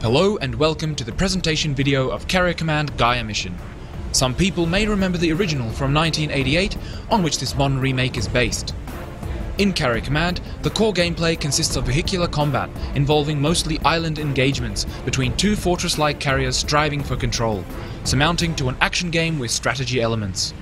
Hello and welcome to the presentation video of Carrier Command Gaea mission. Some people may remember the original from 1988, on which this modern remake is based. In Carrier Command, the core gameplay consists of vehicular combat, involving mostly island engagements between two fortress-like carriers striving for control, surmounting to an action game with strategy elements.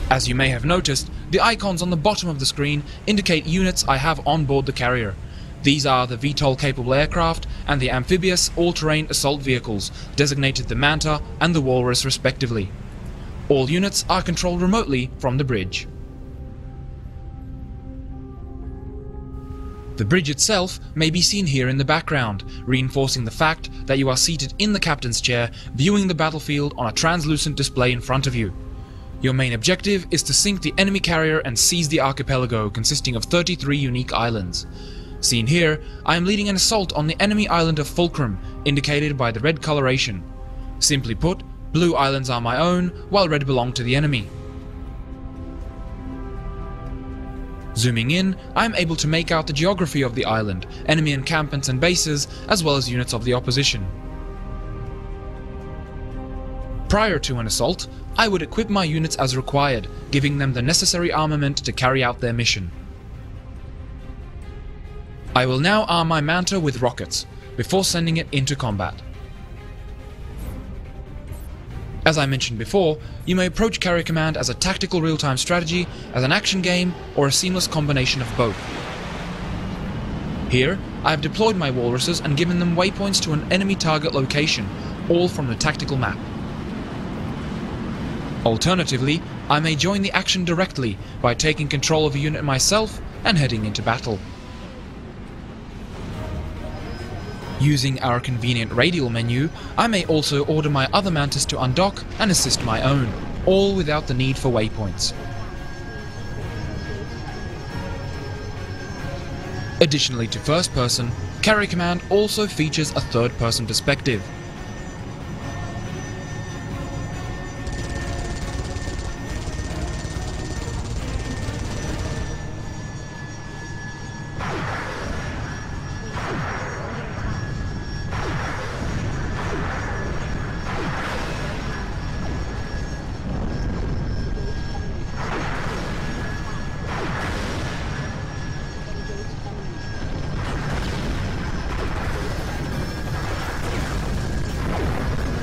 As you may have noticed, the icons on the bottom of the screen indicate units I have on board the carrier. These are the VTOL-capable aircraft and the amphibious all-terrain assault vehicles, designated the Manta and the Walrus respectively. All units are controlled remotely from the bridge. The bridge itself may be seen here in the background, reinforcing the fact that you are seated in the captain's chair, viewing the battlefield on a translucent display in front of you. Your main objective is to sink the enemy carrier and seize the archipelago, consisting of 33 unique islands. Seen here, I am leading an assault on the enemy island of Fulcrum, indicated by the red coloration. Simply put, blue islands are my own, while red belong to the enemy. Zooming in, I am able to make out the geography of the island, enemy encampments and bases, as well as units of the opposition. Prior to an assault, I would equip my units as required, giving them the necessary armament to carry out their mission. I will now arm my Manta with rockets, before sending it into combat. As I mentioned before, you may approach Carrier Command as a tactical real-time strategy, as an action game, or a seamless combination of both. Here, I have deployed my walruses and given them waypoints to an enemy target location, all from the tactical map. Alternatively, I may join the action directly by taking control of a unit myself and heading into battle. Using our convenient radial menu, I may also order my other Mantas to undock and assist my own, all without the need for waypoints. Additionally to first person, Carrier Command also features a third person perspective.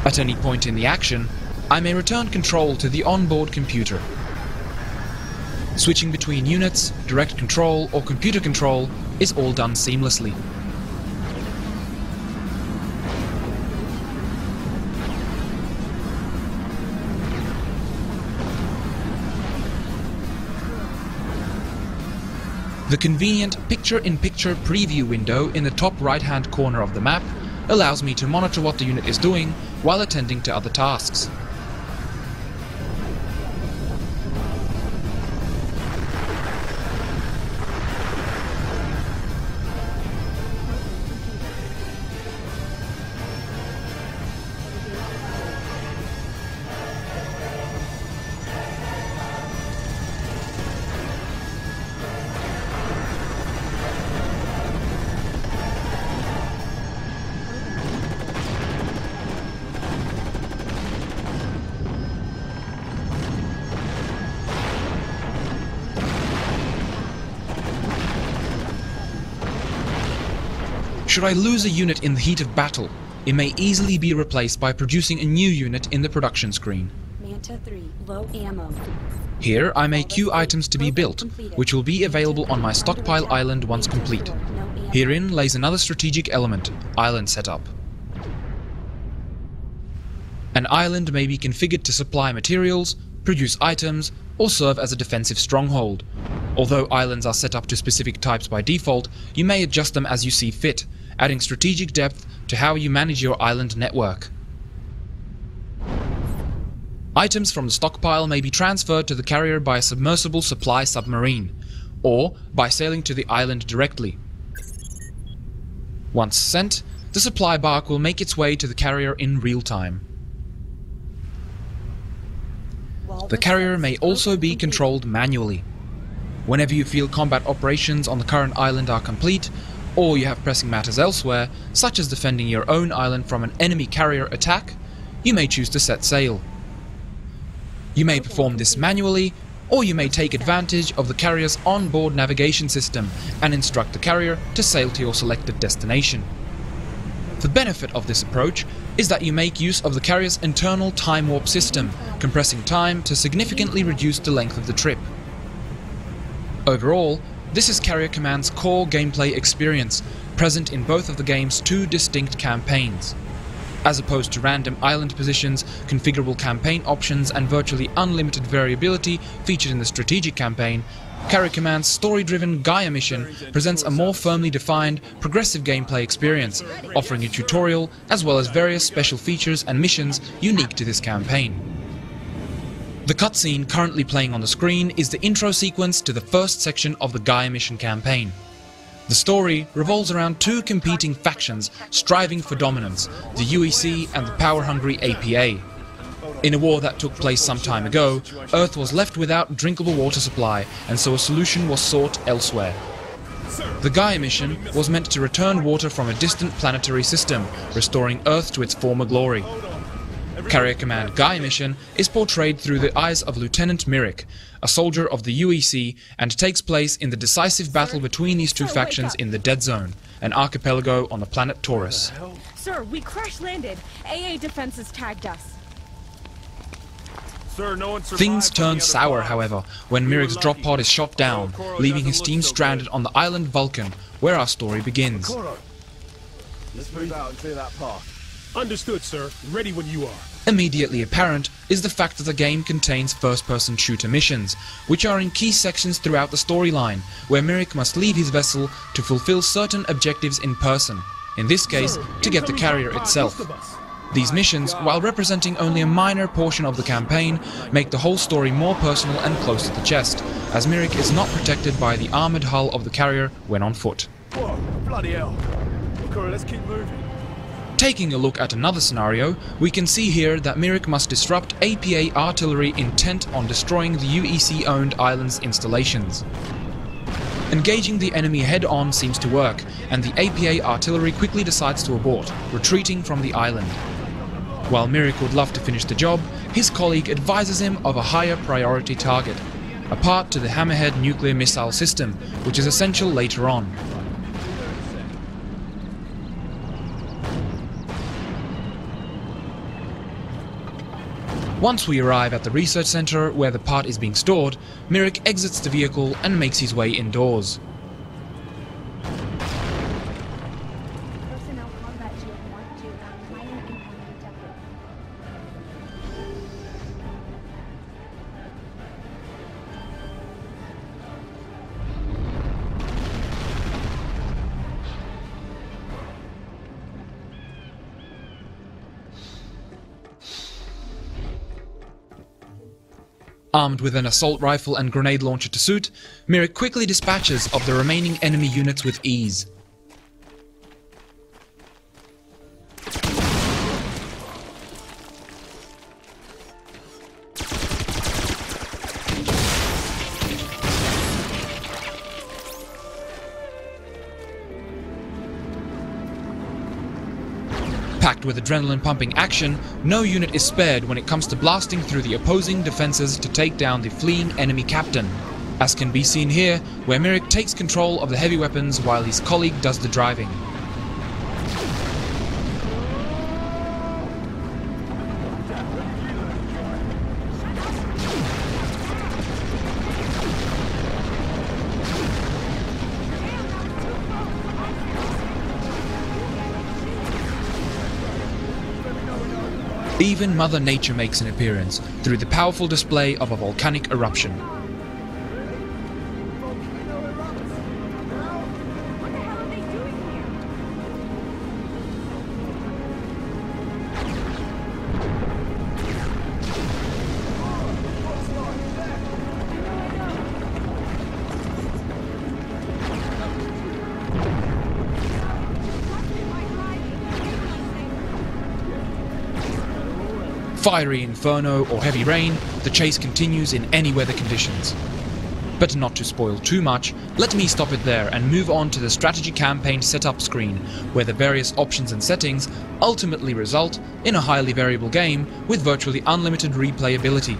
At any point in the action, I may return control to the onboard computer. Switching between units, direct control, or computer control is all done seamlessly. The convenient picture-in-picture preview window in the top right-hand corner of the map allows me to monitor what the unit is doing while attending to other tasks. Should I lose a unit in the heat of battle, it may easily be replaced by producing a new unit in the production screen. Manta 3, low ammo. Here I may queue items to be built, which will be available on my stockpile island once complete. Herein lays another strategic element, island setup. An island may be configured to supply materials, produce items, or serve as a defensive stronghold. Although islands are set up to specific types by default, you may adjust them as you see fit, adding strategic depth to how you manage your island network. Items from the stockpile may be transferred to the carrier by a submersible supply submarine, or by sailing to the island directly. Once sent, the supply bark will make its way to the carrier in real time. The carrier may also be controlled manually. Whenever you feel combat operations on the current island are complete, or you have pressing matters elsewhere, such as defending your own island from an enemy carrier attack, you may choose to set sail. You may perform this manually, or you may take advantage of the carrier's onboard navigation system and instruct the carrier to sail to your selected destination. The benefit of this approach is that you make use of the carrier's internal time warp system, compressing time to significantly reduce the length of the trip. Overall, this is Carrier Command's core gameplay experience, present in both of the game's two distinct campaigns. As opposed to random island positions, configurable campaign options and virtually unlimited variability featured in the strategic campaign, Carrier Command's story-driven Gaea mission presents a more firmly defined, progressive gameplay experience, offering a tutorial as well as various special features and missions unique to this campaign. The cutscene currently playing on the screen is the intro sequence to the first section of the Gaea mission campaign. The story revolves around two competing factions striving for dominance, the UEC and the power-hungry APA. In a war that took place some time ago, Earth was left without drinkable water supply, and so a solution was sought elsewhere. The Gaea mission was meant to return water from a distant planetary system, restoring Earth to its former glory. Carrier Command Gaea mission is portrayed through the eyes of Lieutenant Mirik, a soldier of the UEC, and takes place in the decisive battle between these two factions in the Dead Zone, an archipelago on the planet Taurus. Sir, we crash-landed. AA defenses tagged us. Sir, no one survived. Things turn sour, however, when Mirik's drop pod is shot down, leaving his team stranded on the island Vulcan, where our story begins. Let's move out and clear that path. Understood, sir. Ready when you are. Immediately apparent is the fact that the game contains first-person shooter missions, which are in key sections throughout the storyline, where Mirik must leave his vessel to fulfill certain objectives in person, in this case, to get the carrier itself. These missions, while representing only a minor portion of the campaign, make the whole story more personal and close to the chest, as Mirik is not protected by the armored hull of the carrier when on foot. Whoa, bloody hell. Okay, let's keep moving. Taking a look at another scenario, we can see here that Mirik must disrupt APA artillery intent on destroying the UEC-owned island's installations. Engaging the enemy head-on seems to work, and the APA artillery quickly decides to abort, retreating from the island. While Mirik would love to finish the job, his colleague advises him of a higher priority target, a part to the Hammerhead nuclear missile system, which is essential later on. Once we arrive at the research center where the part is being stored, Mirik exits the vehicle and makes his way indoors. Personnel combat shield Mark II, minor incoming detected. Armed with an assault rifle and grenade launcher to suit, Mirik quickly dispatches of the remaining enemy units with ease. Packed with adrenaline-pumping action, no unit is spared when it comes to blasting through the opposing defenses to take down the fleeing enemy captain, as can be seen here, where Mirik takes control of the heavy weapons while his colleague does the driving. Even Mother Nature makes an appearance through the powerful display of a volcanic eruption. What the hell are they doing Fiery inferno or heavy rain, the chase continues in any weather conditions. But not to spoil too much, let me stop it there and move on to the strategy campaign setup screen, where the various options and settings ultimately result in a highly variable game with virtually unlimited replayability.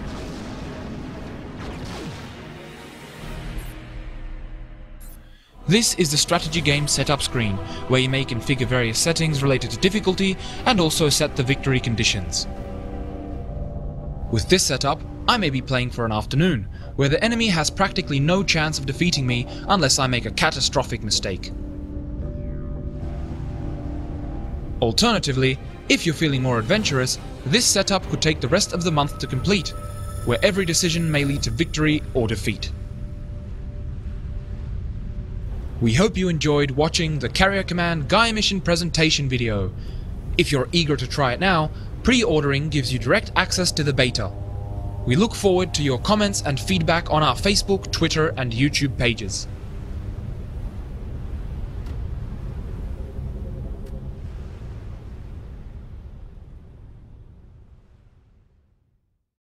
This is the strategy game setup screen, where you may configure various settings related to difficulty and also set the victory conditions. With this setup, I may be playing for an afternoon, where the enemy has practically no chance of defeating me unless I make a catastrophic mistake. Alternatively, if you're feeling more adventurous, this setup could take the rest of the month to complete, where every decision may lead to victory or defeat. We hope you enjoyed watching the Carrier Command Gaea mission presentation video. If you're eager to try it now, pre-ordering gives you direct access to the beta. We look forward to your comments and feedback on our Facebook, Twitter and YouTube pages.